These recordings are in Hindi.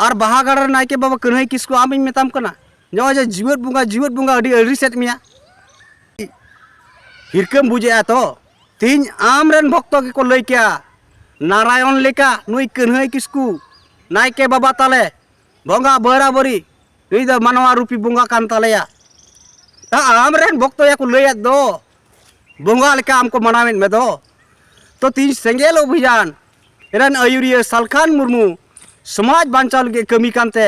और बाहागढ़ नायके बाबा कन्हई किसको आम मेताम कना जो जीवत बुंगा अड़ी अड़ी सेट मिया हिरकम बुझे तो तीन आम रेन भक्त के लई क्या नारायण लेका नुई कन्हई किसकू नायके बाबा ताले बंगा बराबरी नुई द मानवा रूपी बुंगा कान तालेया ता आम रेन भक्त या को लई दो बुंगा लेका आमको मनावेन में दो तो तीन सेंगेल अभियान रेन आयुरिया सालखान मुर्मू समाज बांचाव लगे कमी कानते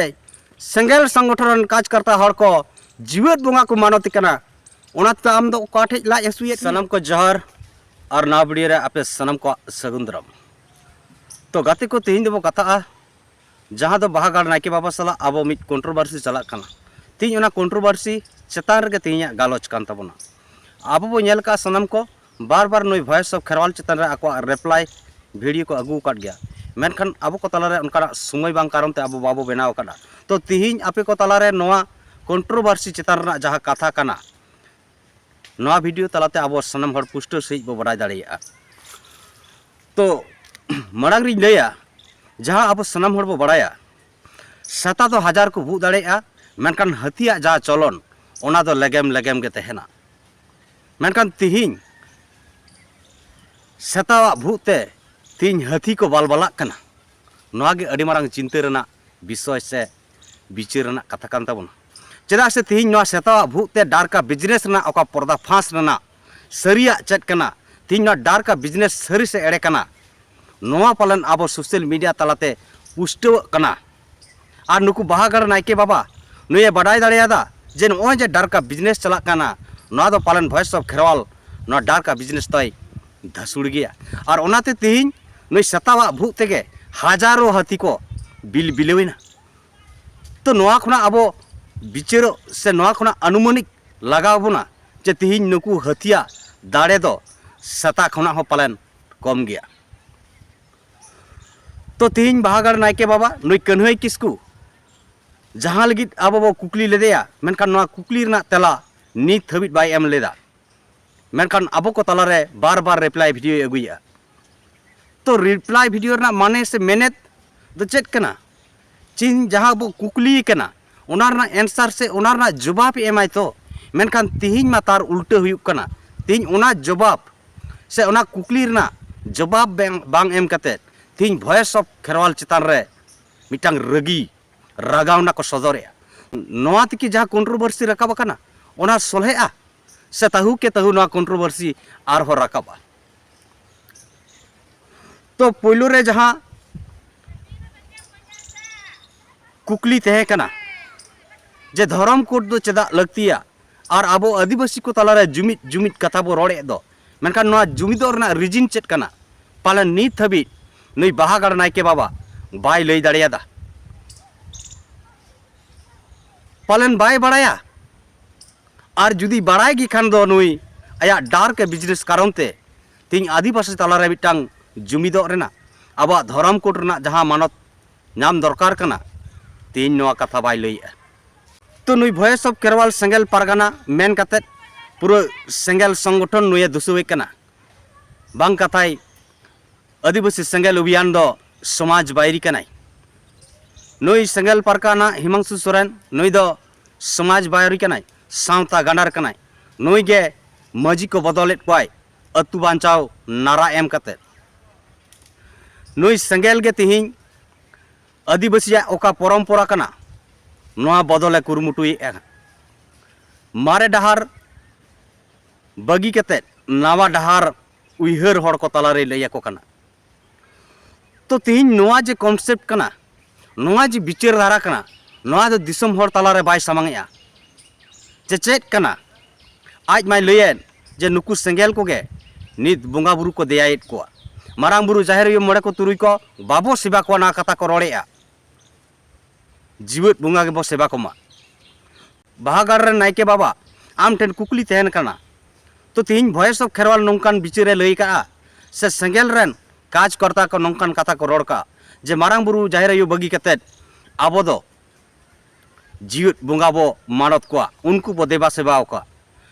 सेंगेल संगठन काज करता हर को जीवत बुंगा को मानती कना ओनाते आम दो काठे लाज हसुए सनम को जहर और नाबड़ी रे आपे सनम को सगुंदरम तो गाते को तेहिं दो कथा जहाँ दो बाहागढ़ नायके बाबा सला अब मिट कंट्रोवर्सी चला कना तीन ओना कंट्रोवर्सी चेतान रे तेहिं गालोच कान तबना अब बो नेल का सनम को बार बार नई वॉइस ऑफ खेरवाल चेतान रे आको रिप्लाई वीडियो को अगू काट गया मेनखान अब को तलारे उनका समय बांग कारण ते अब बाबो बनाव कना तो तेहिं आपे को तलारे नोआ कंट्रोवर्सी चेतान रे जहाँ कथा कना नोआ वीडियो तलाते अब सनम हर पुष्ट सही बो बड़ाय दाड़ेया तो मरांग री लैया जहाँ अब सनम हर बो बड़ाया सता तो हजार को भू दाड़ेया मेनखान हथिया जहाँ चलन ओना दो लेगेम लेगेम के तहना मेनखान तिहिं सतावा भूते तीन हाथी को बालबाला कना नोआ गे अड़ी मारांग चिंता रेना विषय से विचार रेना कथा कान ताबोना चेदा से तिहिं नोआ सतावा भूते डार का बिजनेस रेना ओका पर्दा फांस रेना सरिया चेद कना तिहिं नोआ डार का बिजनेस सरी से एड़े कना नोआ पालन अब सोशल मीडिया तलाते पुष्टव कना और नुकु बाहागढ़ नायके बाबा नुए बड़ाई दाड़ेयादा जे नोए जे डार का बिजनेस चला कना नोआ दो पालन वॉइस ऑफ खेरवाल नोआ डार का बिजनेस तय धसुड़ गया और ओनाते तिहिं नई सतावा भूत तेगे हजारों हाथी को बिल बिलवेना तो नोआ खुना अब विचारो से नोआ खुना अनुमानिक लगावबोना जे तिहिं नुकु हथिया दाड़े दो सता खुना हो पालन कम गया तो तिहिं बाहागढ़ नायके बाबा नई कन्हई किसकू जहाँ लगित अब बो कुकली लेदेया मेनखान नोआ कुकली रना तेला नित हबिट बाय एम लेदा मेनखान अब को तलारे बार बार रिप्लाई वीडियो अगुया तो रिप्लाई वीडियो रना माने से मेनेत दो चेक कना चिन जहाँ बो कुकली कना ओना रना आंसर से ओना रना जवाब एमाय तो मेनखान तिहिं मा तार उल्टा हुयुक कना तिहिं ओना जवाब से ओना कुकली रना जवाब बांग एम कते तिहिं वॉइस ऑफ खेरवाल चेतान रे मिटांग रगी रागावना को सदरेया नोआ तिकी जहाँ कंट्रोवर्सी रकाब कना ओना सोलहेआ से ताहू के ताहू नोआ कंट्रोवर्सी आर हो रकाबा तो पोलो रे जहाँ कुकली तहे कना जे धर्म कोड दो चेदा लगतिया और अब आदिवासी को तलारे जुमित जुमित कथा बो रोड़े दो मेनखान नोआ जुमिदो रना रीजन चेत कना पालन नित हबी नई बाहागढ़ नायके बाबा बाय लई दाड़ेयादा पालन बाय बड़ाया और जुदी बड़ाई गी खान दो नुई आया डार के बिजनेस कारण ते तिहिं आदिवासी तलारे मिटांग जुमिदो रेना अब धर्म कोड रना जहाँ मानत नाम दरकार कना तिहिं नोआ कथा बाय लईया तो नुई वॉइस ऑफ खेरवाल सेंगेल पारगाना मेन कते पूरा सेंगेल संगठन नुए दुसुवे कना बांग कथाय आदिवासी सेंगेल अभियान दो समाज बायरी कनाय नुई सेंगेल पारगाना हिमांशु सोरेन नुई दो समाज बायरी कनाय सावता गांडार कनाय नुई गे मजी को बदलेत कोय अतु बांचाव नारा एम कते नुई सेंगेल गे तिहिं आदिवासिया ओका परम्परा कना नोआ बदले कुरुमुटुई मारे डहार बगी कते नावा डहार उइहर हर को तलारे लैया को कना तो तिहिं नोआ जे कॉन्सेप्ट कना नोआ जे विचार धारा कना नोआ दो दिसम हर तलारे बाय सामांगया जे चेत कना आज माय लैयन जे नुकु सेंगेल को गे नित बोंगा बुरु को देयायत को मारांग बुरु जाहिर यो मोड़े को तुरुई को बाबो सेवा को ना कथा को रोड़ेया जीवत बोंगा के बो सेवा को मा बाहागढ़ रे नायके बाबा आम ठेन कुकली तहन कना तो तिहिं वॉइस ऑफ खेरवाल नोंकान बिचारे लई का से सेंगेल रेन काज करता को नोंकान कथा को रोड़ का जे मारांग बुरु जाहिर यो बगी कते आबो दो जीवत बोंगा बो मानत को उनको बो देवा सेवा को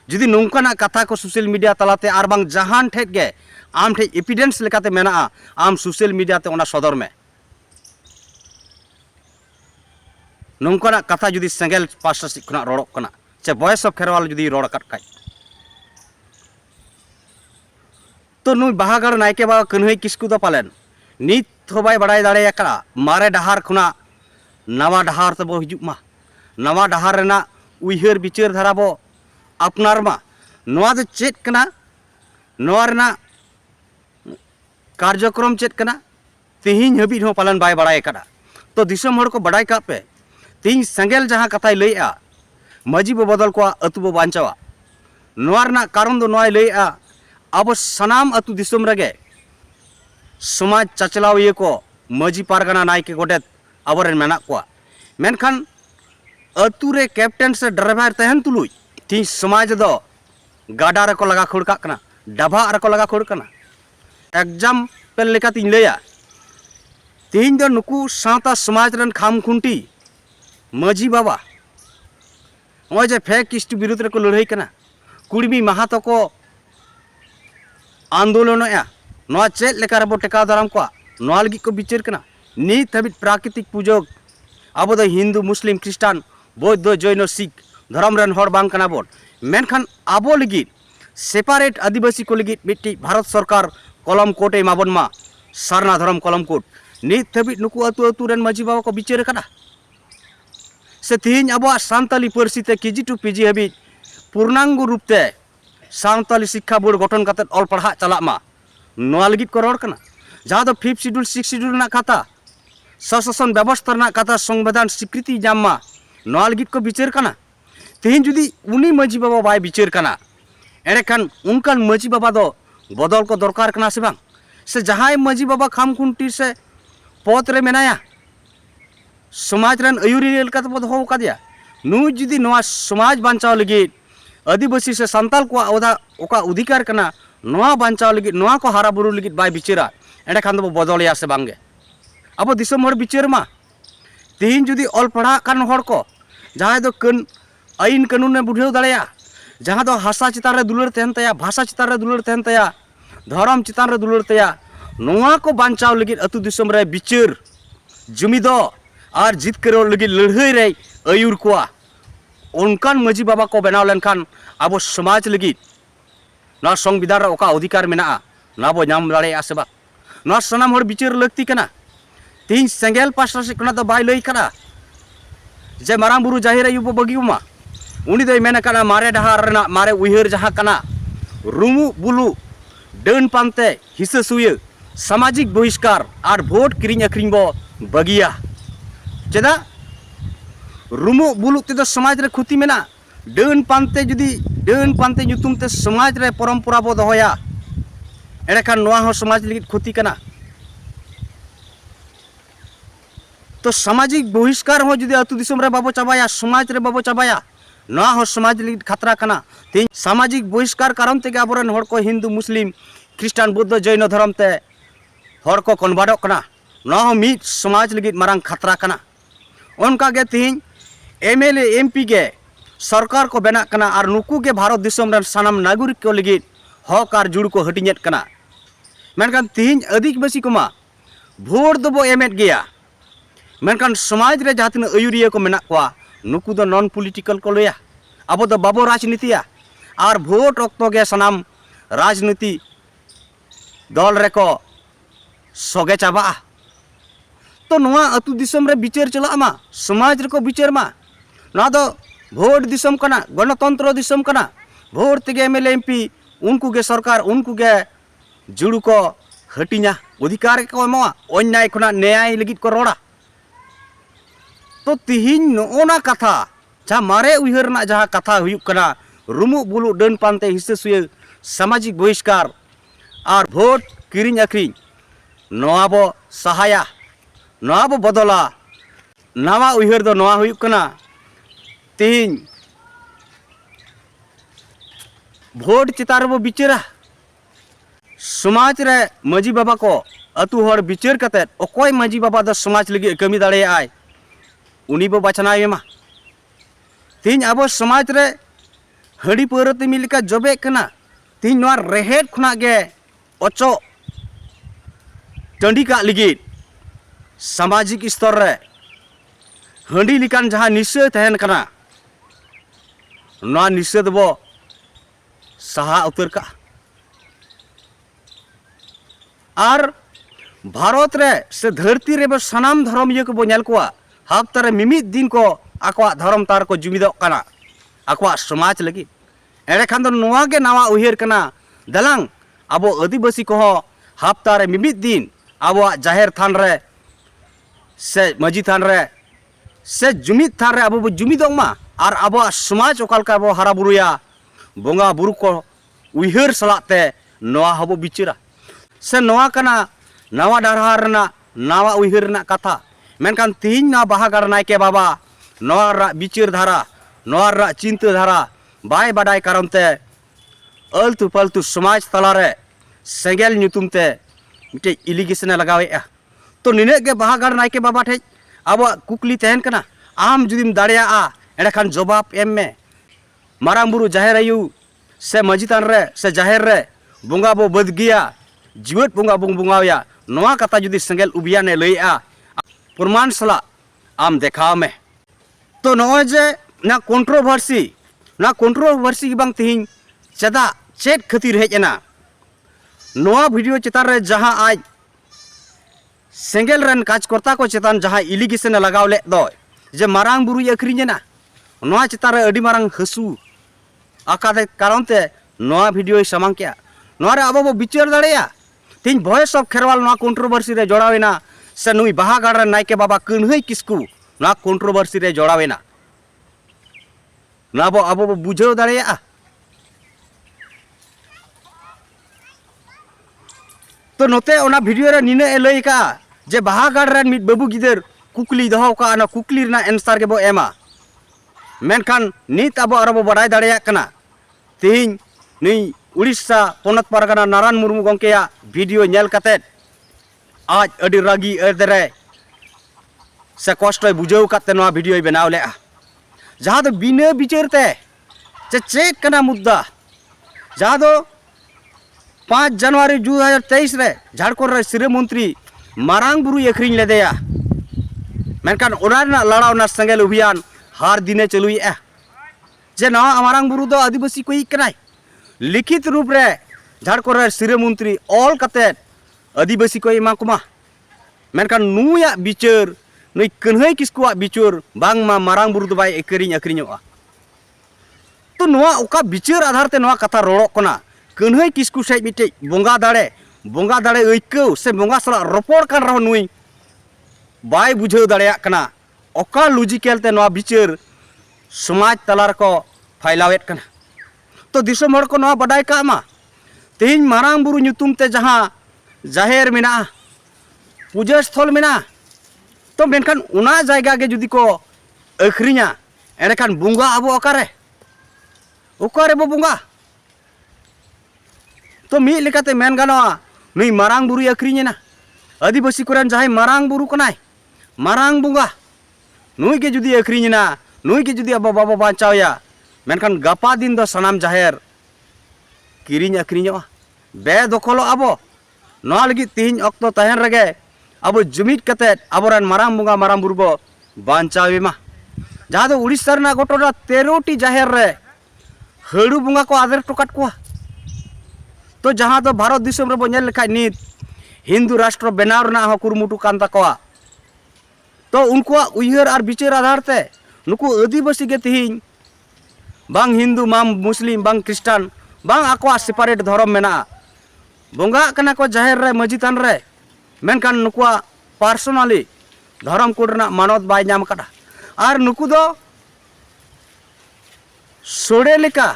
जुदी नोंकाना कथा को सोशल मीडिया तलाते आर बांग जहान ठेक गे आम ठे एविडेंस लेकाते मेना आम सोशल मीडिया ते ओना सदर में नौकाना कथा जुदी सेंगेल पास्टा सिक खुना रोड़क कना चे वॉइस ऑफ खेरवाल जुदी रोड़ कट खाय तो नुई बाहागढ़ नायके बाबा कन्हई किस्कू दो पालेन नित हो बाय बड़ाई दाड़े एकड़ा मारे डहार खुना नवा डहार तबो हिजुक मा नवा डहार रेना उइहर बिचार धारा बो अपनार मा नवा दो चेत कना नवा रेना कार्यक्रम चेत कना तिहिन हबी हो पालन बाय बड़ाई एकड़ा तो दिसम हर को बड़ाई का पे तिहिन सेंगेल जहां कथाय लैया मजी बो बदल को अतु बो बांचावा नवा रेना कारण दो नवाय लैया अब सनाम अतु दिसम रगे समाज चचलाव ये को मजी पारगना नायके गोडेत अबरेन मेना को मेनखान अतु रे कैप्टन से ड्राइवर तहन तुलुई ती समाज दो गाडा रे को लगा खोड़का कना डबा रे को लगा खोड़ कना एग्जाम्पल लेका तीन लैया तीन दो नुकु साता समाज रन खाम खुंटी मजी बाबा ओय जे फेक किस्ट विरुद्ध रे को लड़ाई कना कुड़मी महातो को आंदोलन चेक लेकर अब टेका दाराम को लगी को बिचार कना नित हबी प्राकृतिक पूजक अब दो हिंदू मुस्लिम ख्रिस्टान बौद्ध जैन सिख धर्म रन हर बांग कना बोन मेनखान अब लगी सेपारेट आदिवासी को लगी मिट्टी भारत सरकार कलम कोट एमाबन मा सारना धर्म कलम कोट नित हबी नुकु अतु अतु रन माजी बाबा को बिचार कना से तिहिन अब सानताली पार्सी ते केजी टू पीजी हबी पूर्णांग रूप ते सानताली शिक्षा बोर्ड गठन करते ऑल पढ़ा चला मा नवा लगी को रोड कना जहाँ दो 5th शेड्यूल 6th शेड्यूल ना कथा सशासन व्यवस्था ना कथा संविधान स्वीकृति जामा नवा लगी को बिचार कना तिहिन जुदी उनी मजी बाबा बाय बिचार कना एड़े खान उनकान मजी बाबा दो बदल को दरकार कना से बांग से जहाँ मजी बाबा खाम खुंटी से पद रे मेनाया समाज रन अयुरी लेका तो हो का दिया नु जुदी नवा समाज बांचाव लगी आदिवासी से संताल को ओका अधिकार कना नवा बांचाव लगी नवा को हारा बुरु लगी बाय बिचारा एंडे खान दो बदलिया से बांगे अब दिसम हर बिचार मा तिहिन जुदी ऑल पढ़ा कान हर को जहाँ दो कन आईन कानून ने बुझाव दाड़ेया जहाँ दो हासा चितान रे दुलर तहन तया भाषा चितान रे दुलर तहन तया धर्म चितान रे दुलर तया नवा को बांचाव लगी अतु दिसम रे बिचार जुमिदो और जितकरो लगी लड़ाई रे आयुर को उनकान मजी बाबा को बनाव लेनखान अब समाज लगी ना संविधान रे ओका अधिकार मेना ना बो नाम दाड़े से बा ना सनाम हर बिचार लगती कना तिहिन सेंगेल पास्टा से कना दो बाय लई कना जे माराम बुरु जाहिर युब बगियुमा उनी दो मेना कना मारे डहार रेना मारे उइहर जहां कना रुमु बुलु डन पानते हिस्सा सुये सामाजिक बहिष्कार और भोट किरिंग अखरिंग बो बगिया चेदा रुमु बुलु ते समाज रे खुती मेना डन पानते नुतुम ते समाज रे परंपरा बो दोया एड़े खान नवा हो समाज लगी खुती कना तो सामाजिक बहिष्कार हो जुदी अतु दिसम रे बाबो चाबाया समाज रे बाबो चाबाया नवा हो समाज लगी खतरा कना तीन सामाजिक बहिष्कार कारण ते आबरन हर को हिंदू मुस्लिम ख्रिस्टान बौद्ध जैन धर्म ते हर को कन्वर्ट कना नवा हो मिट समाज लगी मारंग खतरा कना उनका गे तीन एमएलए एमपी के सरकार को बना कना और नुकु के भारत दिसम रन सानाम नागरिक को लगी हक और जुड़ को हटिंगेट कना मेनखान तिहिन आदिवासी को मा भोट दो बो एमेट गया मेनखान समाज रे जहाँ तीन आयुरिया को मेना को नुकु दो नॉन पॉलिटिकल को लया अब दो बाबो राजनीतिया और भोट अक्तो के सानाम राजनीति दल रे को सोगे चाबा तो नवा अतु दिसम रे बिचार चला मा समाज रे को बिचार मा ना दो भोट दिसम कना गणतंत्र दिसम कना भोट तेगे एमएलए एमपी उनको के सरकार उनको के जुड़ू को हटिना अधिकार को एमा अन्याय खुना न्याय लगी को रोड़ा तो तिहिन नोना कथा जहाँ मारे उइहर ना जहाँ कथा हुयुक कना रुमु बुलु डन पानते हिस्से सुये सामाजिक बहिष्कार और भोट किरिंग अखरिंग नवा बो सहाया नवा बो बदला नवा उइहर दो नवा हुयुक कना तिहिन भोट चितार बो बिचारा समाज रे माजी बाबा को अतु हर बिचार कते अकोय माजी बाबा द समाज लगी कमी दाड़े आय उनी बो बाचनाय मा तिहिन अब समाज रे हड़ी पौरते मिलका जबे कना तिहिन नवा रेहेड खुना गे अचो टंडी का लगी सामाजिक स्तर रे हंडी लिकान जहाँ निश्चय तहन कना नवा निश्चय दबो सहा उतर का आर भारत रे से धरती रे बे सनाम धर्म ये को बो नेल कोआ हफ्ता रे मिमित दिन को आकवा धर्म तार को जुमिदो कना आकवा समाज लगी एड़े खान दो नवा के नवा उहिर कना दलांग अबो आदिवासी को हफ्ता रे मिमित दिन अबो जाहिर थान रे से मजी थान रे से जुमिद थान रे अबो जुमिदो मा और अबो समाज ओकालका अबो हरा बुरुया बोंगा बुरु को उहिर सलाते नवा हबो बिचरा से नवा कना नवा डारहार ना नवा उहिर ना कथा मेनकान तीन ना बाहागार नायके बाबा नवा रा बिचर धारा नवा रा चिंता धारा बाय बाडाय कारणते अलतु पलतु समाज तलारे सेंगेल ᱧᱩᱛᱩᱢ ते मिटे इलिगेशन लगावे तो निने के बाहागार नायके बाबा ठे अब कुकली तहन कना आम जुदिम दाड़िया एड़े खान जवाब एम में मारांग बुरु जाहेर आयु से मजितान रे से जाहेर रे बोंगा बो बदगिया जीवत बोंगा बोंगावया नवा कथा जुदी सेंगेल उबियाने लैया प्रमाण सला आम देखाव में तो नॉय जे ना कंट्रोवर्सी बांग तिहिं चदा चेत खातिर हेजना नवा वीडियो चितान रे जहां आज सेंगेल रन काजकर्ता को चितान जहां इलिगेशन लगाव ले दो जे मारांग बुरु अखरिजना नवा चितान रे अडी मारांग हसु आकादे कारण ते नवा वीडियो सामांग क्या नवा रे अबो बिचार दाड़ेया तीन भॉइस ऑफ खेरवाल नवा कंट्रोवर्सी रे जोड़ावेना से नुई बाहागार रे नायके बाबा कन्हई किस्कू नवा कंट्रोवर्सी रे जोड़ावेना ना बो अबो बुझाव दाड़ेया तो नोते ओना वीडियो रे निने लई का जे बाहागार रे मिट बाबू गिदर कुकली दहो का ना कुकली रे ना आंसर के बो एमा मेनखान नित अबो अरबो बडाय दाड़ेया कना तिहिं नुई उड़ीसा पोनत पारगाना नारायण मुर्मू गंकेया वीडियो नेल कते आज अडी रागी एदरे से कष्ट बुझाव कते नवा वीडियो बनाव ले जहां दो बिना बिचारते चेक कना मुद्दा जहां दो 5 जनवरी 2023 रे झारखंड रे श्री मंत्री मारांग बुरु अखरिñ लेदेया मेनकान ओना लड़ाव ना संगेल अभियान हार दिने चलुया जे नवा मारांग बुरु दो आदिवासी कोई कनाय लिखित रूप रे झारखंड रे श्री मंत्री ऑल कते आदिवासी को एमा कुमा मेनकान नुया बिचार नुई कन्हई किस्कुआ बिचार बांग मा मारांग बुरु दो बाय अखरिñवा तो नवा ओका बिचार आधार ते नवा कथा रोड़ो कना कन्हई किस्कू से मिटे बोंगा दाड़े ऐकव से बोंगा सला रपड़ कान रहो नुई बाय बुझाव दाड़ेया कना ओका लॉजिकल ते नवा बिचार समाज तलार को फैलावेत कना तो दिसम हड़ को नवा बडाय का मा तेहिं मारांग बुरु ᱧᱩᱛᱩᱢ ते जहां जाहेर मेना पूजा स्थल मेना तो मेनखान उना जायगा के जुदी को अखरिñा एनेखान बोंगा आबो ओकारे बो बोंगा तो मी लेकाते मेन गानोआ नुई मारांग बुरु अखरिñेना आदिवासी कोरेन जहां मारांग बुरु कनाय मारांग बोंगा नुई के जुदी अखरिñेना नुई के जुदी अब बाबा बांचावया मेनखान गपा दिन दो सनाम जाहेर किरिñ अखरिñोआ बेदखलो अबो नवा लगी तिहिñ अक्तो तहन रगे अब जुमिद कते अबोरन मारांग बोंगा मारांग बुरु बो बांचावेमा जहां दो उड़ीसा रना गोटोना 13टी जाहेर रे हड़ू बोंगा को आदर टोकाट को तो जहां तो भारत दिसम रे बो नेल लेखाय नित हिंदू राष्ट्र बनाव रना हो कुरुमुटु कान ताकोआ तो उनको उइहर और बिचार आधार ते नुकु आदिवासी के तिहिñ बांग हिंदू माम मुस्लिम बांग क्रिस्टान बांग आकोआ सेपारेट धर्म मेना बोंगा कना को जाहेर रे मजितान रे मेनकान नुकुआ पर्सनली धर्म कोड रना मानवत बाय नाम कटा और नुकु दो सोड़े लेका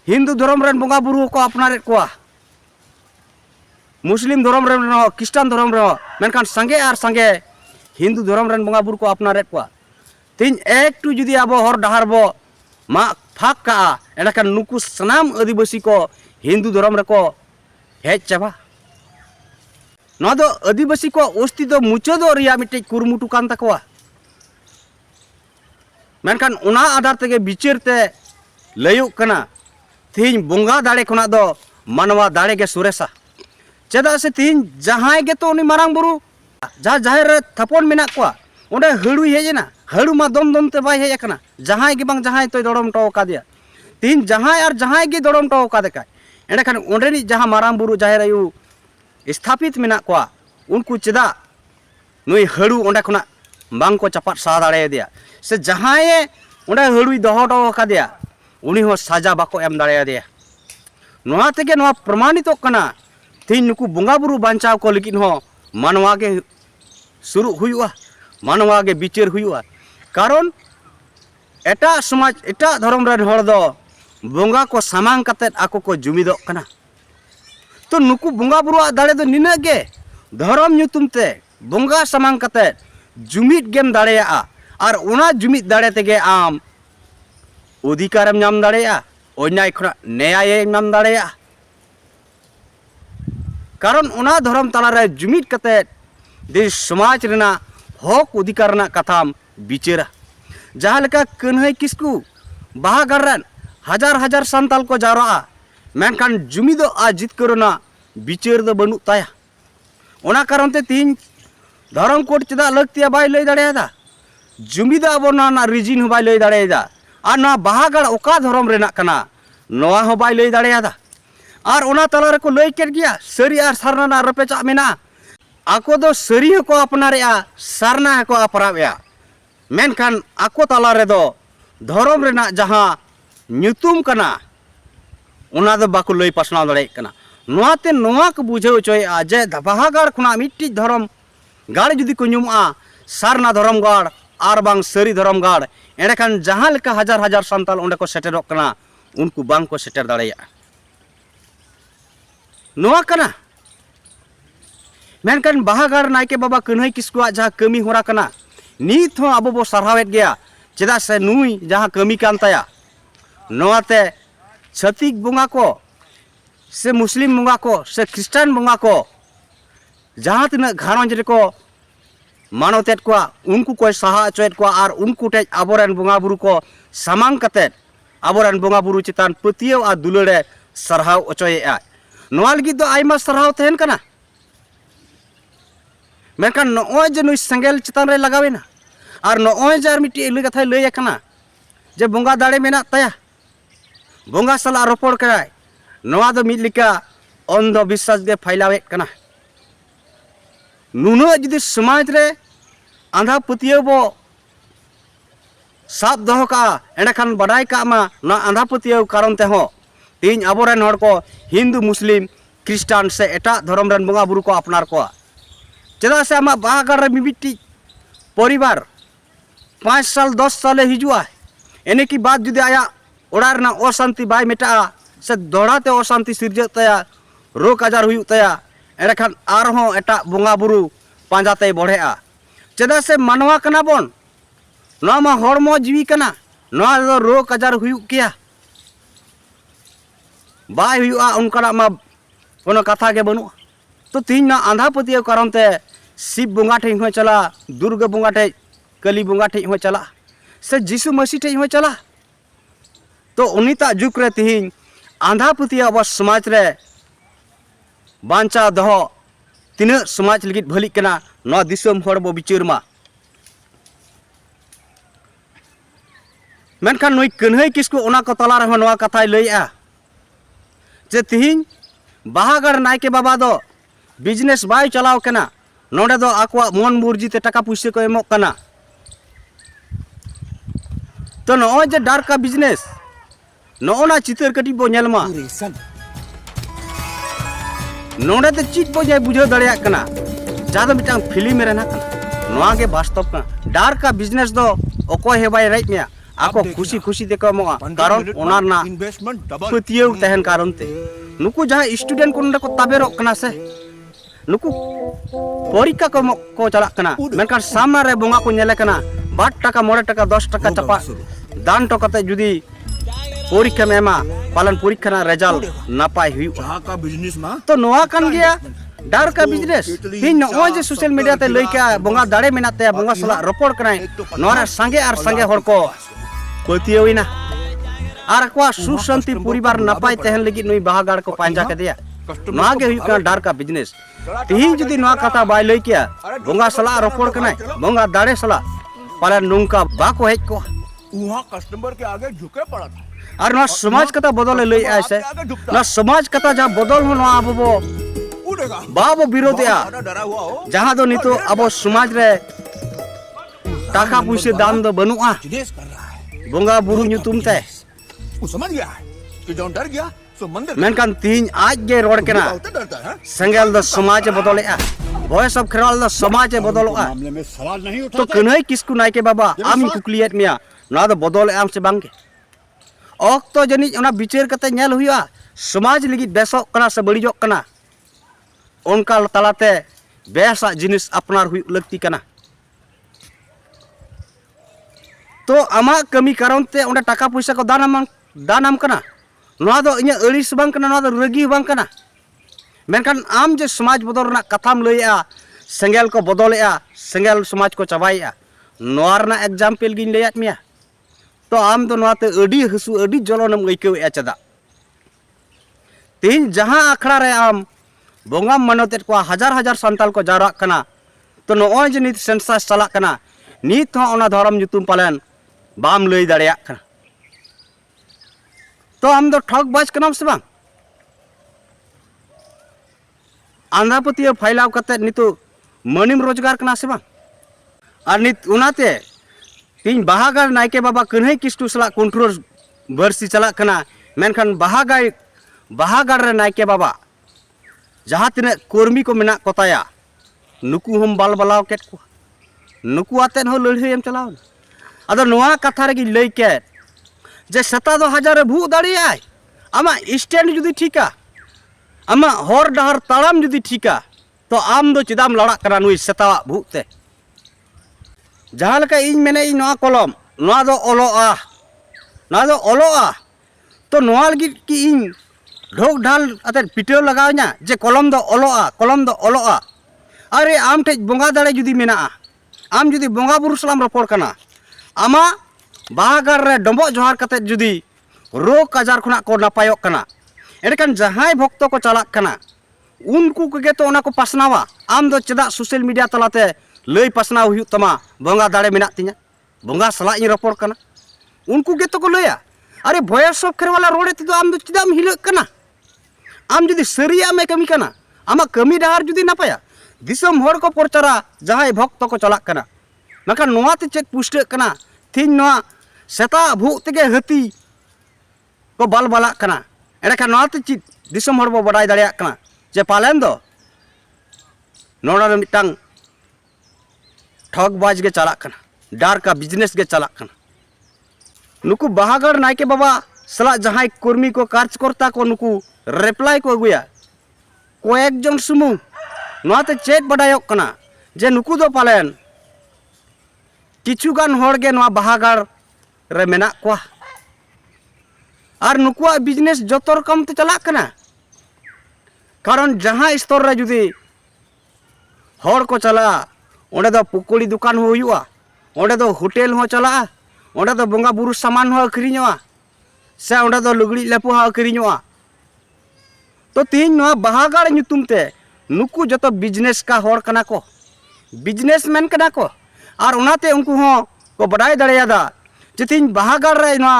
हिंदू धर्म रेन बोंगा बुरु को अपनारेत कोआ मुस्लिम धर्म रेन क्रिस्टान धर्म रे मेनकान संगे और संगे हिंदू धर्म रेन बोंगा बुरु को अपनारेत कोआ तीन एक टू जुदी आबो हर डहार बो मा फाक का एनाखान नुकु सनाम आदिवासी को हिंदू धर्म रे को हेज चाबा नवा दो आदिवासी को अस्तित्व मुचादो रिया मिटे कुरुमुटु कान ताकोआ मेनखान उना आधार तेगे बिचार ते लयुक कना तिहिñ बोंगा दाड़े खुना दो मानवा दाड़े के सुरेसा चेदा से तिहिñ जहां के तो उनी मारांग बुरु जहां जाहेर रे थपन मेना कोआ ओंडे हड़ू हेजना हड़ू मा दम दम ते बाय हेज अकना जहां गे बांग जहां तो दड़म टो कादिया तीन जहां और जहां गे दड़म टो कादे का एंडे खान ओंडेनी जहां माराम बुरु जाहेर आयु स्थापित मेना कोआ उनको चेदा नुई हड़ू ओंडे खना बांग को चपाट सा दाड़े दिया से जहां ओंडे हड़ू दोहो टो कादिया उनी हो साजा बाको एम दाड़े दिया नोआ तेगे नोआ प्रमाणित कना तीन नुकु बोंगा बुरु बांचाव को लगिन हो मानवा के शुरू हुआ मानवा के बिचार हुआ कारण एटा समाज एटा धर्म रेन हर दो बोंगा को सामांग कते आको को जुमिदो कना तो नुकु बोंगा बुरु दाड़े दो निना गे धर्म ᱧᱩᱛᱩᱢ ते बोंगा सामांग कते जुमिद गेम दाड़ेया और ओना जुमिद दाड़े तेगे आम अधिकारम नाम दाड़ेया अन्याय खना न्याय नाम दाड़ेया कारण ओना धर्म तलारे जुमिद कते दे समाज रेना हक अधिकार ना कथाम बिचारा जहाँ लेका कन्हई किस्कू बाहागर रेन हजार हजार सान्ताल को जारा मेनखान जुमिदो आ जितकरना बिचार दो बनु ताया ओना कारण ते तीन धर्म कोड चेदा लगतिया बाय लई दाड़ेदा जुमिदा aboना ना रिजिन हो बाय लई दाड़ेदा आ ना बाहागर ओका धर्म रेना कना नोआ हो बाय लई दाड़ेदा और ओना तला रे को लई केट गया सरी आर सारना ना रपेचा मेना आको दो सरी को अपनारेया सारना को अपरावेया मेनखान आको तला रे दो धर्म रेना जहां ᱧᱩᱛᱩᱢ कना ओना दो बाको लई पासनाव दाड़े कना नोआते नोआ को बुझाव चोया जे बाहागाड़ खुना मिट्टी धर्म गाड़ जुदी को ᱧᱩᱢᱟ सारना धर्म गाड़ आर बांग सरी धर्म गाड़ एंडेखान जहां लेका हजार हजार सान्ताल ओंडे को सेटेरोक कना उनको बांग को सेटर दाड़ेया नोआ कना मेनखान बाहागाड़ नायके बाबा कन्हई किस्कुआ जहां कमी होरा कना नीत हो आबो बो सारहावेत गया चेदा से नुई जहां कमी कान ताया नोआते छतिक बोंगा को से मुस्लिम बोंगा को से ख्रिस्टान बोंगा को जहां तिना घारंज रे को मानवतेत को उनको कोई सहा अचोयत को और उनको टे आबोरेन बोंगा बुरु को सामांग कते आबोरेन बोंगा बुरु चितान पतियो आ दुलड़े सरहाव अचोयआ नोआ लगी दो आइमा सरहाव तहन कना मेनखान नोय जे नुई सेंगेल चितान रे लगावेना और नोय जार मिट्टी लई कथा लई एकना जे बोंगा दाड़े मेना ताया बोंगा सला रोपड़ कराय नोआ दो मिलिका अंध विश्वास गे फैलावे कना नुनो जुदी समाज रे आंधा पतियो बो साब दोहो का एंडेखान बडाय का मा ना आंधा पतियो कारण ते हो तीन आबोरेन हर को हिंदू मुस्लिम ख्रिस्टान से एटा धर्म रेन बोंगा बुरु को अपनार को चेदा से आमा बाहागाड़ रे मिमिट्टी परिवार 5 साल 10 साले हिजुआ एने की बात जुदी आया ओड़ा रेना अशांति बाय मेटा से दोड़ाते अशांति सिरजत तया रोग आजार हुई तया एंडेखान आरहों एटा बोंगा बुरु पांजाते बढ़ेआ चेदा से मानवा कना बोन नोआ मा हड़मो जीवी कना नोआ दो रोग आजार हुई किया बाय हुआ उनका मा कोनो कथा के बनु तो तीन ना आंधा पतियो कारण ते शिव बोंगा ठे हो चला दुर्गा बोंगा ठे कली बोंगा ठे हो चला से जीसु मसीह ठे हो चला तो उनिता जुग रे तीन आंधा पतियो अब समाज रे बांचा दहो तीन समाज लगित भली कना नोआ दिसम हड़ बो बिचार मा मेनखान नुई कन्हई किस्कु ओना को तला रे नोआ कथाय लईआ जे तीन बाहागाड़ नायके बाबा दो बिजनेस बाय चलाव कना नोडे दो आकवा मन मुर्जी ते टाका पुइसे को एमो कना तो नोय जे डार का बिजनेस नोना चितर कटी बो नेलमा नोडे ते चित बो जाय बुझो दड़िया कना जादा मिटांग फिल्म रे ना कना नोआ के वास्तव का डार का बिजनेस दो ओको हे बाय राइट में आको खुशी खुशी देखो मो कारण ओनार ना पतियो तहन कारण ते नुकु जहां स्टूडेंट को ताबेरो कना से नुकु परीक्षा को चला कना मेनखान सामना रे बोंगा को नेले कना 8 टाका 9 टाका 10 टाका चपा दान तो कते जुदी परीक्षा में एमा पालन परीक्षा ना रिजल्ट नापाय हुई का बिजनेस मा तो नोआ कान गया डार का बिजनेस तीन नोय जे सोशल मीडिया ते लई का बोंगा दाड़े मेनाते बोंगा सला रोपड़ कनाय नोरा संगे आर संगे हड़ को पतियो होइना आर को सुशांति परिवार नापाय तहन लगी नुई बाहागाड़ को पांजा के दिया नोआ गे हुई का डार का बिजनेस तीन जुदी नवा कथा बाय लई किया बोंगा सला रपोड़ कना बोंगा दाड़े सला पाले नुंका बाको हेज को वहाँ कस्टमर के आगे झुके पड़ा था और नवा समाज कथा बदल लई ऐसे ना समाज कथा जहाँ बदल हो नवा अबो उड़ेगा बाबो विरोधिया डरा हुआ हो जहाँ दो नितो अबो समाज रे टाका पुइसे दाम दो बनुआ जिनेस कर रहा है बोंगा बुरु ᱧᱩᱛᱩᱢ ते वो समझ गया है कि जो डर गया सो मंदिर मेनकान तीन आज गे रोड केना बहुत डरता है संगेल दो समाज बदलेआ भय सब खेराल दो समाज बदलोआ मामले में सवाल नहीं तो कन्हई किसकु नायके बाबा आम कुकलियत मिया ना दो बदल आम से बांगे ऑक्तो जनी ओना विचार कते नेल हुआ समाज लगी बेसोक कना से बड़ीजोक कना उनका तलाते बेसा जिनिस अपनार हुई लगती कना तो आमा कमी कारण ते ओंडे टाका पैसा को दानाम कना नोआ दो इnya अड़िस बांग कना नोआ दो रगी बांग कना मेनखान आम जे समाज बदल रना कथाम लइया सेंगेल को बदलेआ सेंगेल समाज को चबाइया नोआ रना एग्जाम्पल गिन लइयात मिया तो आम दो नोआ ते अड़ी हसु अड़ी जलनम अइकवेआ चदा तीन जहां आखड़ा रे आम बोंगा मनोतेट को हजार हजार संताल को जारा कना तो नोय जे नित सेंसस चला कना नित हो ओना धर्म ᱧᱩᱛᱩᱢ पालन बाम लई दाड़िया कना तो आम दो ठग बाज कनाम से बांग आंध्रपति फैलाव कते नितो मनिम रोजगार कना से बांग और नित उनाते तीन बाहागार नायके बाबा कन्हई किस्टू सला कंट्रोल बरसी चला कना मेनखान बाहागार रे नायके बाबा जहाँ तिना कर्मी को मेना कोताया नुकु हम बाल बलाव केट को नुकु आते हो लड़ाई एम चलाव अदो नोआ कथा रे लई के जे सता दो हजार भू दाड़िया आमा स्टैंड जुदी ठीका आमा हर डहर ताड़ाम जुदी ठीका तो आम दो चिदाम लड़ा कना नुई सता भू ते जहाँ लका इन मेने इन नोआ कलम नोआ दो ओलोआ तो नोआ लगी कि इन ढोक ढाल अते पिटेव लगावना जे कलम दो ओलोआ अरे आम ठे बोंगा दाड़े जुदी मेना आम जुदी बोंगा बुरु सलाम रपोड़ कना आमा बाहागार रे डंबो जोहार कते जुदी रोग आजार खुना को नापायोक कना एडकान जहाय भक्त को चलाक कना उनको के तो ओना को पासनावा आम दो चेदा सोशल मीडिया तलाते लई पासनाव हुयु तमा बोंगा दाड़े मेना तिया बोंगा सला इ रपोड़ कना उनको के तो को लया अरे भयस सब खेर वाला रोडे तो आम दो चिदाम हिल कना आम जुदी सरिया में कमी कना आमा कमी डहार जुदी नापाया दिसम हर को प्रचारा जहाय भक्त को चलाक कना मका नोआते चेक पुष्ट कना तीन नोआ सेता भू तेगे हती को बाल बाला कना एडका नोआते चित दिसम हर बो बडाय दाड़िया कना जे पालेन दो नोडा मिटांग ठगबाज गे चलाक कना डार का बिजनेस गे चलाक कना नुकु बाहागार नायके बाबा सला जहाय कर्मी को कार्यकर्ता को नुकु रिप्लाई को अगुया को एक जन सुमु नोआते चेक बडायोक कना जे नुकु दो पालेन किचुगान होड़गे नोआ बाहागार रे मेना को और नुकुआ बिजनेस जतो रकम ते चला कना कारण जहां स्तर रे जुदी होड़ को चला ओंडे दो पुकोड़ी दुकान हो हुआ ओंडे दो होटल हो चला ओंडे दो बोंगा बुरु सामान हो अखरिñoa से ओंडे दो लुगड़ी लेपो हो अखरिñoa तो तीन नोआ बाहागार ᱧᱩᱛᱩᱢ ते नुकु जतो बिजनेस का होड़ कना को बिजनेसमैन कना को और उनाते उनको हो को बड़ाई दाड़ेयादा जे तीन बाहागार रे नोआ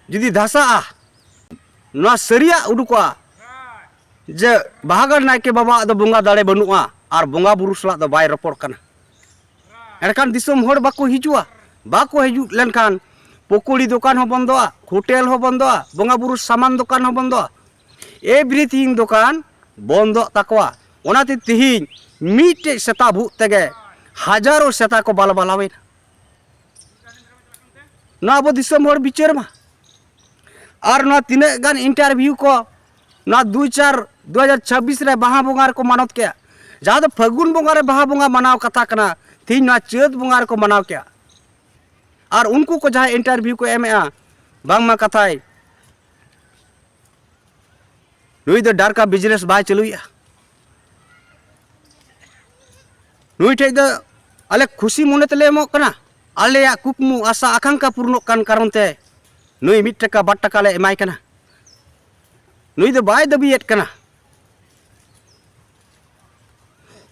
जुदी धासा नोआ सरिया उडुका जे बाहागार नायके बाबा दो बोंगा दाड़े बनुआ और बोंगा बुरु सला दो बाय रपोड़ कना एडकान दिसम होड़ बाको हिजु लेनखान पकोड़ी दुकान हो बंदोआ होटल हो बंदोआ बोंगा बुरु सामान दुकान हो बंदोआ एवरीथिंग दुकान बंदो ताकवा ओनाते तिहिन मीटे सेता भू तेगे हजारों सेता को बाल बालावे ना अब दिसम होड़ बिचार मा और ना तिने गान इंटरव्यू को ना 2026 रे बाहा बोंगार को मानत के जहाँ तो फगुन बोंगार बाहा बोंगा मनाव कथा कना थी ना चेत बोंगार को मनाव के और उनको को जहाँ इंटरव्यू को एम बांगमा कथाय नुई दो डर का बिजनेस बाय चलुया नुई ठे दो अले खुशी मने तले एमो कना आलेया कुकमु आशा आकांक्षा पूर्ण कान कारण ते नुई 1 टका 2 टका ले एमाय कना नुई दो बाय दबियत कना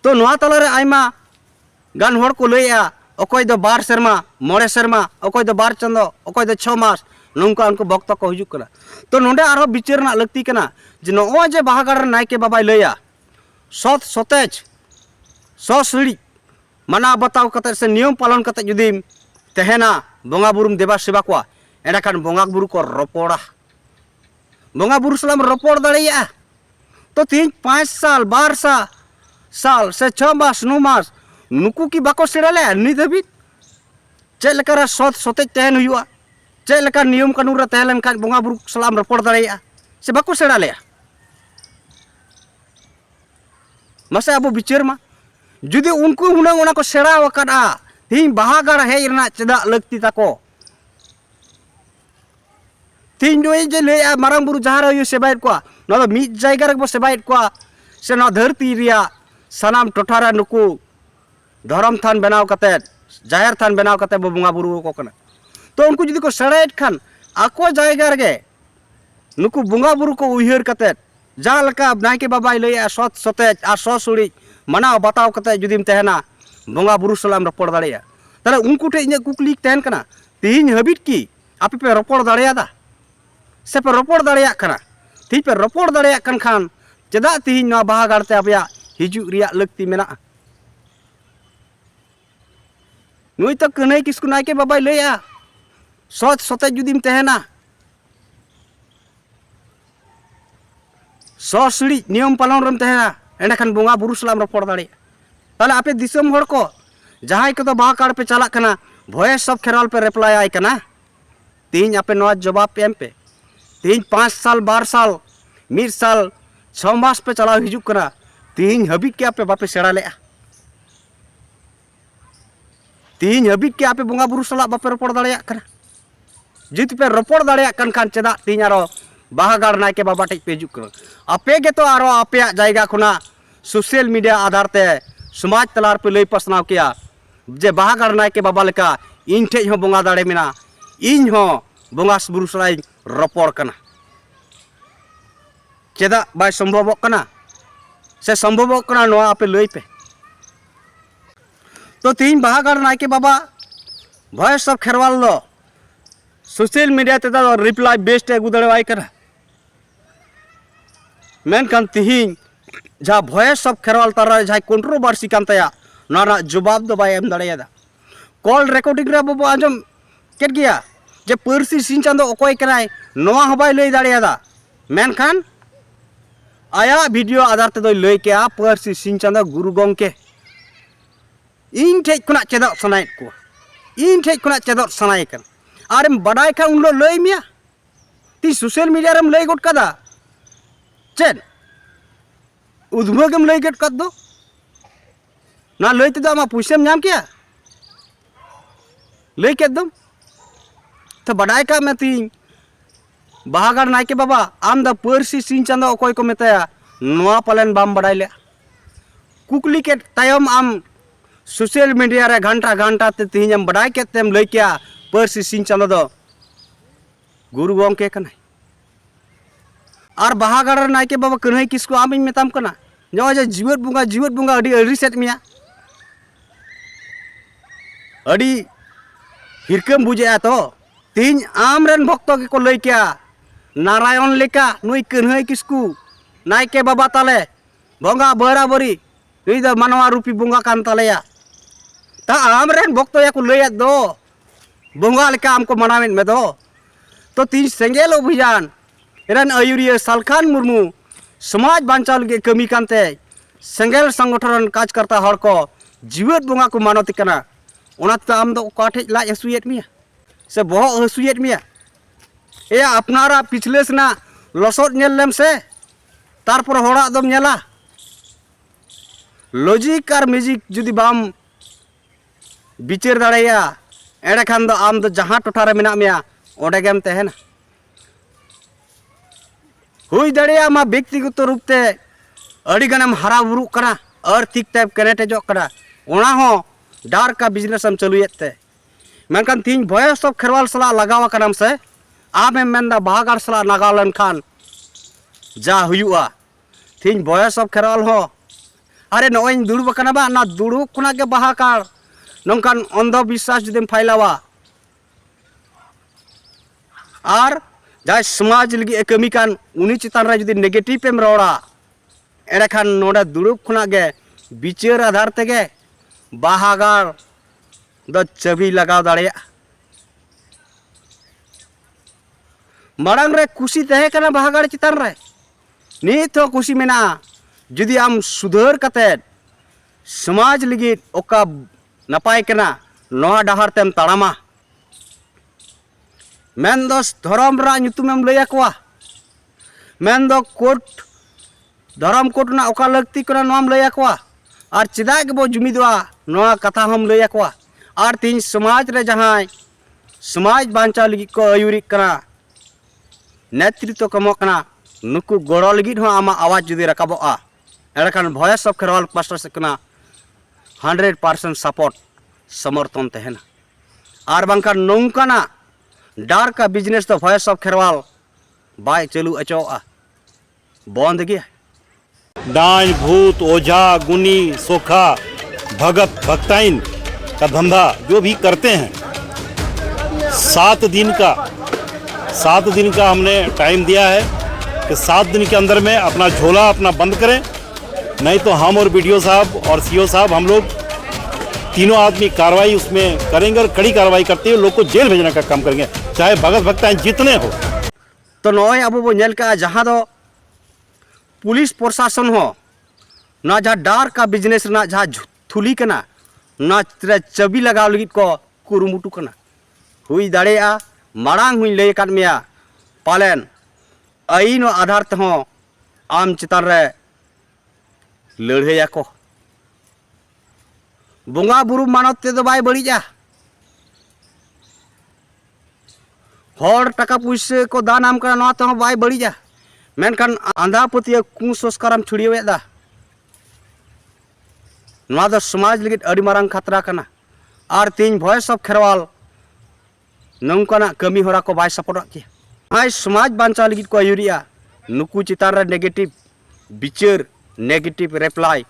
तो नोआ तलारे आयमा गान हर को लैया अकोय दो 2 सेरमा 9 सेरमा अकोय दो 12 चंदो अकोय दो 6 मास नौका उनको भक्त को हिजुक कना तो नोंडे आरो विचार ना लगती कना जे नो जे बाहागार नायके बाबाई लैया सत सतेज ससड़ी माना बताव कते से नियम पालन कते जुदी तहना बोंगा बुरुम देवा सेवा को एंडाखान बोंगा बुरु को रपोड़ा बोंगा बुरु सलाम रपोड़ दाड़िया तो 3-5 साल 12 साल से 6 मास 9 मास नुकु की बाको सेड़ाले नित हबी चेक लेकारा सत सतेज तहन हुआ चेक लेका नियम कानून रे तहलन खान बोंगा बुरु सलाम रपोड़ दाड़िया से बाको सेड़ाले मसे अब विचार मा जुदी उनको हुनंग उना को सेड़ा वकादा तीन बाहागार हेज रना चेदा लगती ताको तीन जो जे ले मारांग बुरु जहार हयु सेबायत को न दो मिद जायगा रे बो सेबायत को से न धरती रिया सनाम टोठारा नुकु धरम थान बनाव कते जाहिर थान बनाव कते बो बोंगा बुरु को कना तो उनको जुदी को सेड़ायत खान आको जायगा रे नुकु बोंगा बुरु को उहिर कते जालका नायके बाबाई लैया सत सतेज आ ससुड़ी मनाव बताव कते जुदीम तहना बोंगा बुरु सलाम रपोड़ दाड़िया ताले उनको ठे इने कुकली तहन कना तीन हबिट की आपे पे रपोड़ दाड़िया दा से पे रपोड़ दाड़िया कना ती पे रपोड़ दाड़िया कन खान चेदा तीन नो बाहागारते आपया हिजु रिया लगती मेना नुई तो कन्हई किसकु नायके बाबाई लैया सत सतेज जुदीम तहना ससड़ी नियम पालन रम तहना एंडाखान बोंगा बुरु सलाम रपोड़ दाड़िया ताले आपे दिसम हर को जहां को तो बाहा कार्ड पे चला कना भॉइस सब खेराल पे रिप्लाई आय कना तीन आपे नवा जवाब पे एम पे 3-5 साल 12 साल 1 साल 6 मास पे चला हिजुक कना तीन हबी के आपे बापे सेड़ा ले तीन हबी के आपे बोंगा बुरु सला बापे रपोड़ दाड़िया कना जित पे रपोड़ दाड़िया कन खान चेदा तीन आरो बाहागार नायके बाबा टेक पे हिजुक कना आपे गे तो आरो आपे जायगा खुना सोशल मीडिया आधार ते समाज तलार पे लई पसनाव किया जे बाहागार नायके बाबा लेका इन ठेज हो बोंगा दाड़े मेना इन हो बोंगा बुरु सलाई रपोड़ कना चेदा बाय संभव कना से संभव कना नोआ आपे लई पे तो तीन बाहागार नायके बाबा भय सब खेरवाल दो सोशल मीडिया ते दा रिप्लाई बेस्ट अगु दड़वाई कना मेनखान तिहिं जहाँ भय सब खेरवाल तारा जहाँ कंट्रोवर्सी कान तया ना जवाब दो बाय एम दाड़िया कॉल रेकॉर्डिंग रे बाबू आजम केट गया जे पर्सी सिंह चांदो अकोय कनाय नोआ हो बाय लई दाड़िया मेनखान आया वीडियो आधार ते दो लई के पर्सी सिंह चांदो गुरु गंके इन ठेज खुना चेदा सनाय को इन ठेज खुना चेदा सनाय कन आरेम बडाय खा उन लो लई मिया ती सोशल मीडिया रेम लई गोट कदा चेन उद्भोगम लई गेट कद दो ना लई ते आमा पुइसेम नाम किया लई के दम तो बडाय का मैं तीन बाहागार नायके बाबा आम दा पर्सी सिंह चांदो अकोय को मेताया नोआ पालन बाम बडाय ले कुकली के तायम आम सोशल मीडिया रे घंटा घंटा ते तीन बडाय के तेम लई किया पर्सी सिंह चांदो दो गुरु गंके कनाय और बाहागार नायके बाबा कन्हई किसको आम मेताम कना जो जे जीवत बुंगा अड़ी अड़ी सेट मिया अड़ी हिरकम बुझे तो तीन आम रेन भक्त के को लई किया नारायण लेका नुई कन्हई किसकु नायके बाबा ताले बोंगा बराबरी नुई द मानवा रूपी बुंगा कान तालेया ता आम रेन भक्त या को लई दो बोंगा लेका हमको मनावेन में दो तो तीन सेंगेल अभियान रेन आयुरिया सालखान मुर्मू समाज बांचाव लगे कमी कानते सेंगेल संगठन काज करता हर को जीवत बोंगा को मानती कना ओनाते आम दो काठे लाज हसुयेत मिया से बहो हसुयेत मिया ए अपनारा पिछले सना लसोद नेल लेम से तारपर होड़ा दम नेला लॉजिक और म्यूजिक जुदी बाम बिचार दाड़िया एड़े खान दो आम दो जहां टोठा रे मेना मिया ओडे गेम तहना हुई दाड़िया मा व्यक्तिगत रूप ते अड़ी गनम हरा बुरु कना आर्थिक ते कनेक्टेजो कना ओना हो डार का बिजनेस हम चलुयेत ते मेनखान तीन भय सब खेरवाल सला लगावा कनाम से आम एम मेनदा बाहागार सला नागालन खान जा हुआ तीन भय सब खेरवाल हो अरे नई दुड़ूब बा ना दुड़ूब खुना के बाहा काड़ नौकान अंधविश्वास जुदीम फाइलावा और जहाँ समाज लगी कमी कान उनी चितान रे जुदी नेगेटिव एम रोड़ा एड़ेखान नोडे दुड़ूब खुना के विचार आधार तेगे बाहागार द चाबी लगाव दाड़िया माड़ांग रे खुशी तहे कना बाहागार चितान रे नीत हो खुशी मेना जुदी आम सुधार कते समाज लगी ओका नपाय कना नोआ डाहर तेम ताड़ामा मेन दस धर्म रा ᱧᱩᱛᱩᱢᱮᱢ लैया कोआ मेन दो कोर्ट धर्म कोर्ट ना ओका लगती कना नोआम लैया कोआ और चिदा के बो जुमिदवा नोआ कथा हम लैया कोआ और तीन समाज रे जहां समाज बांचा लगी को आयुरी कना नेतृत्व कमो कना नुकु गोड़ो लगी हो आमा आवाज जुदी रकाबोआ एड़खान भॉइस ऑफ खेरवाल पास्टर से कना 100% सपोर्ट समर्थन तहना और बांका नौकाना डार का बिजनेस तो वॉइस ऑफ खेरवाल बाय चलू अचोआ बंद गया डांज भूत ओझा गुनी सोखा भगत भक्ताइन का धंधा जो भी करते हैं 7 दिन का हमने टाइम दिया है कि 7 दिन के अंदर में अपना झोला अपना बंद करें, नहीं तो हम और बीडीओ साहब और सीओ साहब हम लोग तीनों आदमी कार्रवाई उसमें करेंगे और कड़ी कार्रवाई करते हुए लोग को जेल भेजने का काम करेंगे, चाहे भगत भक्ताएं जितने हो। तो नॉय अब वो नेल का जहाँ दो पुलिस प्रशासन हो ना जहाँ डार का बिजनेस ना जहाँ थुली कना ना चाबी लगाव लगी को कुरुमुटु कना हुई दाड़ेया माड़ांग हुई लय काट मेया पालेन आईन आधार ते हो आम चितान रे लड़हैया को बोंगा बुरु मानत ते दो बाय बड़ीजा हर टाका पुइसे को दान आम करा नवा ते बाय बड़ीजा मेनखान आंधा पतिया कुसंस्कारम छुड़ियावेदा नवा दो समाज लगी अड़ी मारांग खतरा कना और तीन वॉइस ऑफ खेरवाल नौकाना कमी होरा को बाय सपोर्ट के हाय समाज बांचा लगी को आयुरिया नुकु चितान रे नेगेटिव विचार negative reply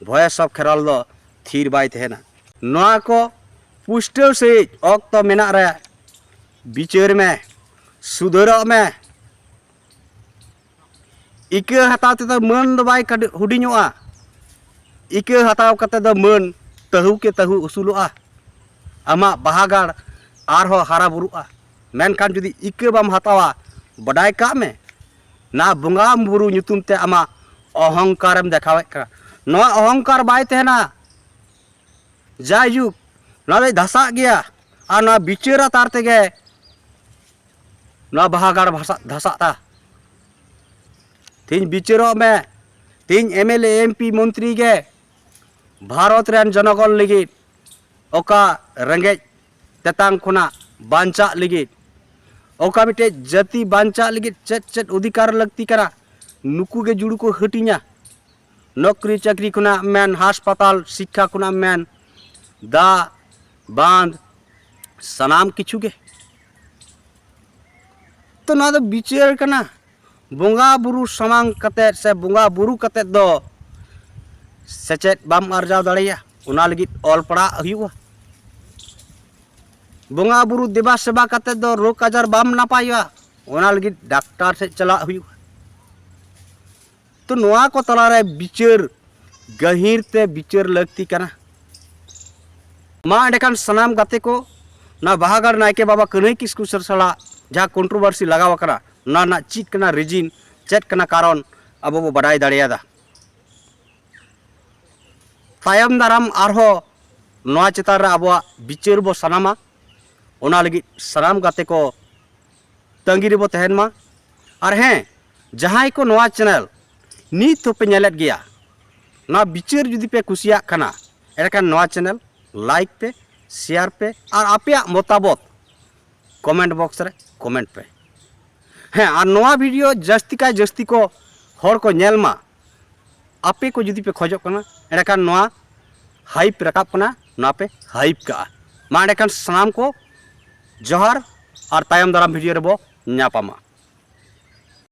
voice of Kherwal दो थीर बाय तहना नवा को पुष्टल से ऑक्ट मेना रे विचार में सुधार में इके हताव ते मन दो बाय हुडिङोआ इके हताव कते दो मन तहु के तहु उसूलोआ आमा बाहागार आरहो हारा बुरुआ मेनखान जुदी इके बाम हतावा बडाय का में ना बोंगा बुरु ᱧᱩᱛᱩᱢ ते आमा अहंकारम देखावे का नवा अहंकार बाय तहना जायजुग ना धसा गया और ना बिचारा तार तेगे ना बाहागार भाषा धसाता तीन बिचारो में तीन एमएलए एमपी मंत्री के भारत रेन जनगण लगी ओका रेंगे तेतांग खुना बांचा लगी ओका मिटे जाति बांचा लगी चेट चेट अधिकार लगती करा नुकु के जुड़ू को हटिया नौकरी चाकरी खुना मैन हास्पताल शिक्षा खुना मैन दा बांध सनाम किछु के तो ना दो बिचार कना बोंगा बुरु समांग कते से बोंगा बुरु कते दो सेचेत बाम अर्जाव दाड़िया उना लगी ऑल पड़ा हुआ बोंगा बुरु देवा सेवा कते दो रोग आजार बाम नापाया उना लगी डॉक्टर से चला हुआ तो नोआ को तला रे बिचार गहीर ते बिचार लगती कना मा एंडेखान सनाम गाते को ना बाहागार नायके बाबा कन्हई किस्कु सरसला जहाँ कंट्रोवर्सी लगाव कना ना ना चीट कना रिजिन चेट कना कारण अब वो बड़ाई दाड़ियादा तायम दाराम आरहो नोआ चितार रे आबोआ बिचार बो सनामा ओना लगी सनाम गाते को तंगी रे बो तहन मा और हैं जहां को नोआ चैनल नीत पे नेलेट गया ना बिचार जुदी पे कुसिया खाना एरकान नोआ चैनल लाइक पे शेयर पे और आपे मतामत कमेंट बॉक्स रे कमेंट पे हैं और नोआ वीडियो जस्ती का जस्ती को हर को नेल मा आपे को जुदी पे खोजो कना एरकान नोआ हाइप रकाब कना ना पे हाइप का मा एरकान सनाम को जोहार और तायम दाराम वीडियो रे बो न्यापामा।